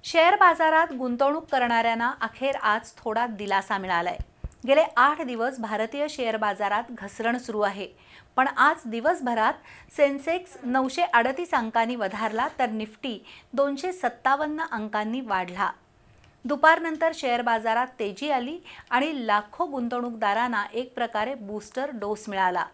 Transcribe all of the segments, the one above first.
Share बाजारात गुंतवणूक करणाऱ्यांना अखेर आज थोडा दिलासा मिळालाय। गेले 8 दिवस भारतीय शेअर बाजारात घसरण सुरू आहे, पण आज दिवसभरात सेन्सेक्स 938 अंकांनी वधारला तर निफ्टी 257 अंकांनी वाढला। दुपारनंतर शेअर बाजारात तेजी आली आणि लाखो गुंतवणूकदारांना एक प्रकारे बूस्टर डोस मिळाला।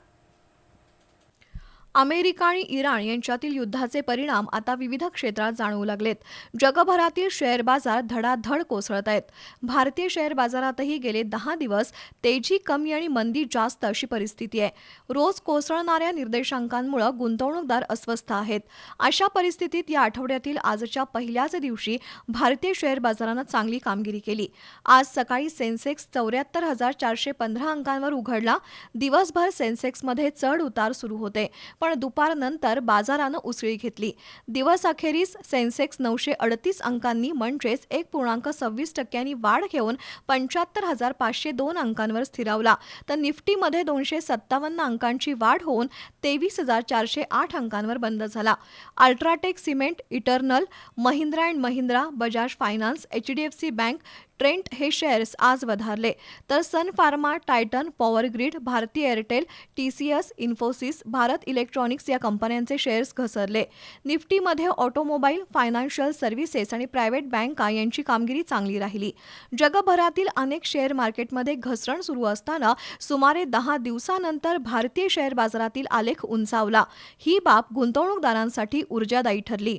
अमेरिका आणि इराण यांच्यातील युद्धाचे परिणाम आता विविध क्षेत्रात जाणवू लागलेत। जगभरातील शेअर बाजार धडाधड कोसळत आहेत। भारतीय शेअर बाजारातही गेले 10 दिवस तेजी कमी आणि मंदी जास्त अशी परिस्थिती आहे। रोज कोसळणाऱ्या निर्देशांकांमुळे गुंतवणूकदार अस्वस्थ आहेत। अशा परिस्थितीत या आठवड्यातील आजच्या पहिल्याच दिवशी भारतीय शेअर बाजारानं चांगली कामगिरी केली। आज सकाळी सेन्सेक्स 74,415 अंकांवर उघडला। दिवसभर सेन्सेक्समध्ये चढ उतार सुरू होते, पण दुपारनंतर बाजारानं उसळी घेतली। दिवस अखेरीस सेन्सेक्स 938 अंकांनी म्हणजेच 1.26% वाढ घेऊन 75,502 अंकांवर स्थिरावला, तर निफ्टीमध्ये 257 अंकांची वाढ होऊन 23,408 अंकांवर बंद झाला। UltraTech cement, Eternal, Mahindra and Mahindra, Bajaj finance, HDFC bank, Trent हे शेअर्स आज वधारले, तर Sun Pharma, Titan, Power Grid, Bharti Airtel, TCS, Infosys, Bharat electronics या कंपन्यांचे शेअर्स घसरले। निफ्टीमध्ये ऑटोमोबाईल, फायनान्शियल सर्व्हिसेस आणि प्रायव्हेट बँका यांची कामगिरी चांगली राहिली। जगभरातील अनेक शेअर मार्केटमध्ये घसरण सुरू असताना सुमारे 10 दिवसांनंतर भारतीय शेअर बाजारातील आलेख उंचावला। ही बाब गुंतवणूकदारांसाठी ऊर्जादायी ठरली।